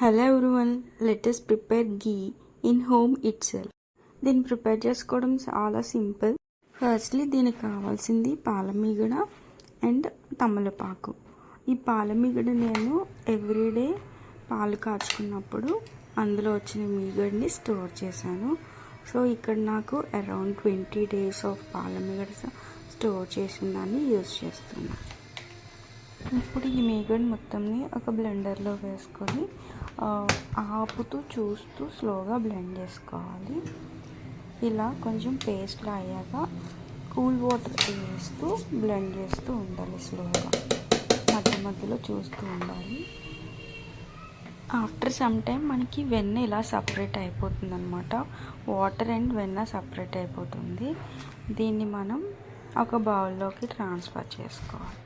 Hello everyone, let us prepare ghee in home it self. దీన్ని prepare చేసుకోవడం చాలా simple. Firstly దీనికి కావాల్సింది పాలమీగడ అండ్ తమలపాకు. ఈ పాలమీగడ నేను ఎవ్రీడే పాలు కాచుకున్నప్పుడు అందులో వచ్చిన మీగడని స్టోర్ చేశాను. సో ఇక్కడ నాకు అరౌండ్ 20 days ఆఫ్ పాలమీగడ స్టోర్ చేసిన దాన్ని యూజ్ చేస్తున్నాను. ఇప్పుడు ఈ మీగడ మొత్తంని ఒక బ్లెండర్లో వేసుకొని ఆపుతూ చూస్తూ స్లోగా బ్లెండ్ చేసుకోవాలి. ఇలా కొంచెం పేస్ట్లా అయ్యాక కూల్ వాటర్ వేస్తూ బ్లెండ్ చేస్తూ ఉండాలి. స్లోగా మధ్య మధ్యలో చూస్తూ ఉండాలి. ఆఫ్టర్ సమ్ టైం మనకి వెన్న ఇలా సపరేట్ అయిపోతుంది అనమాట. వాటర్ అండ్ వెన్న సపరేట్ అయిపోతుంది. దీన్ని మనం ఒక బౌల్లోకి ట్రాన్స్ఫర్ చేసుకోవాలి.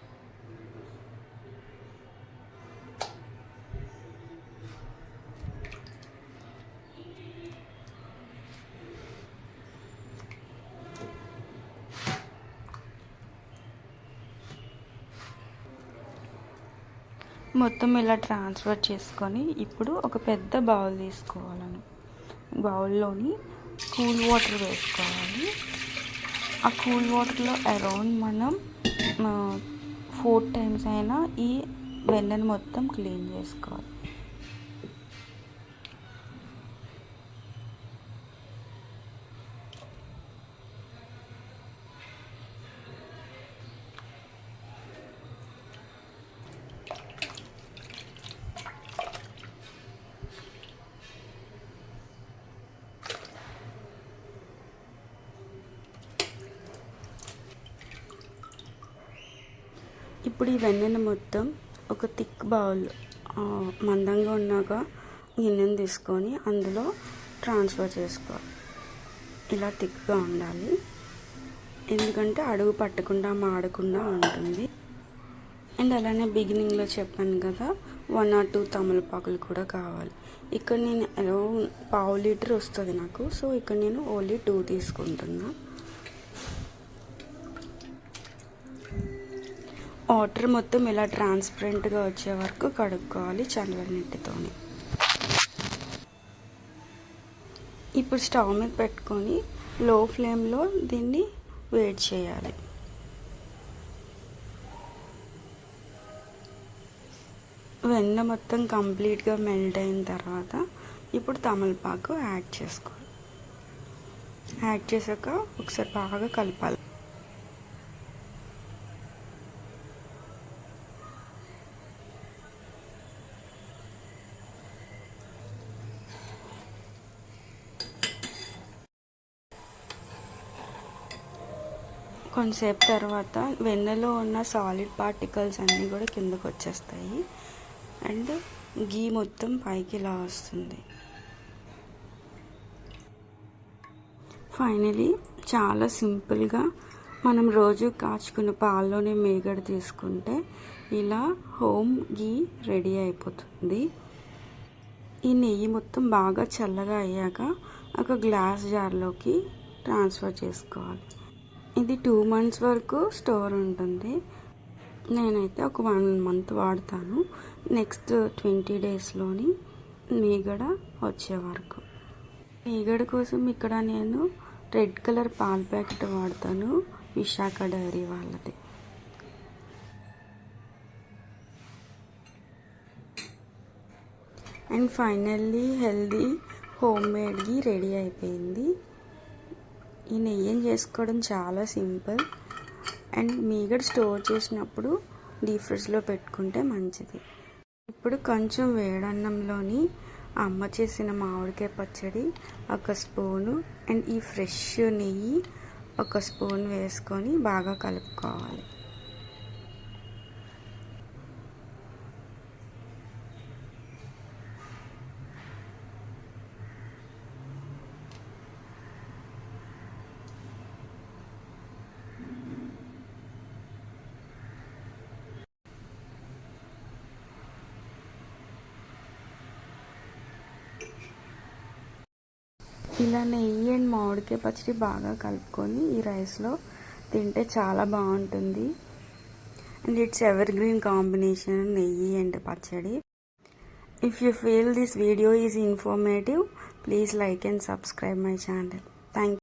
మొత్తం ఇలా ట్రాన్స్ఫర్ చేసుకొని ఇప్పుడు ఒక పెద్ద బౌల్ తీసుకోవాలని బౌల్లోని కూల్ వాటర్ వేసుకోవాలి. ఆ కూల్ వాటర్లో అరౌండ్ మనం 4 times అయినా ఈ వెన్నను మొత్తం క్లీన్ చేసుకోవాలి. ఇప్పుడు ఈ వెన్నెను మొత్తం ఒక థిక్ బౌల్ మందంగా ఉన్నాక గిన్నెను తీసుకొని అందులో ట్రాన్స్ఫర్ చేసుకోవాలి. ఇలా థిక్గా ఉండాలి, ఎందుకంటే అడుగు పట్టకుండా మాడకుండా ఉంటుంది. అండ్ అలానే బిగినింగ్లో చెప్పాను కదా 1 or 2 తమలపాకులు కూడా కావాలి. ఇక్కడ నేను అరౌండ్ 1/2 లీటర్ వస్తుంది నాకు. సో ఇక్కడ నేను ఓన్లీ 2 తీసుకుంటున్నా. వాటర్ మొత్తం ఇలా ట్రాన్స్పరెంట్గా వచ్చే వరకు కడుక్కోవాలి చల్లటి నీటితోని. ఇప్పుడు స్టవ్ మీద పెట్టుకొని లో ఫ్లేమ్లో దీన్ని వేడి చేయాలి. వెన్న మొత్తం కంప్లీట్గా మెల్ట్ అయిన తర్వాత ఇప్పుడు తమలపాకు యాడ్ చేసుకోవాలి. యాడ్ చేశాక ఒకసారి బాగా కలపాలి. కొంతసేపు తర్వాత వెన్నెలో ఉన్న సాలిడ్ పార్టికల్స్ అన్నీ కూడా కిందకు వచ్చేస్తాయి అండ్ ఘీ మొత్తం పైకి ఇలా వస్తుంది. ఫైనలీ చాలా సింపుల్గా మనం రోజు కాచుకున్న పాల్లోనే మీగడ తీసుకుంటే ఇలా హోమ్ ఘీ రెడీ అయిపోతుంది. ఈ నెయ్యి మొత్తం బాగా చల్లగా అయ్యాక ఒక గ్లాస్ జార్లోకి ట్రాన్స్ఫర్ చేసుకోవాలి. ఇది 2 months వరకు స్టోర్ ఉంటుంది. నేనైతే ఒక 1 month వాడతాను. నెక్స్ట్ 20 daysలోని మీగడ వచ్చే వరకు. మీగడ కోసం ఇక్కడ నేను రెడ్ కలర్ పాల ప్యాకెట్ వాడతాను, విశాఖ డైరీ వాళ్ళది. And finally healthy home made ghee ready అయిపోయింది. ఈ నెయ్యిని చేసుకోవడం చాలా సింపుల్ అండ్ మీగడ స్టోర్ చేసినప్పుడు డీప్ ఫ్రిడ్జ్లో పెట్టుకుంటే మంచిది. ఇప్పుడు కొంచెం వేడన్నంలోని అమ్మ చేసిన మామిడికాయ పచ్చడి 1 స్పూను అండ్ ఈ ఫ్రెష్ నెయ్యి 1 స్పూన్ వేసుకొని బాగా కలుపుకోవాలి. ఇలా నెయ్యి అండ్ మామిడికాయ పచ్చడి బాగా కలుపుకొని ఈ రైస్లో తింటే చాలా బాగుంటుంది. And it's ever green combination, నెయ్యి అండ్ పచ్చడి. If you feel this video is informative, please like and subscribe my channel. Thank you.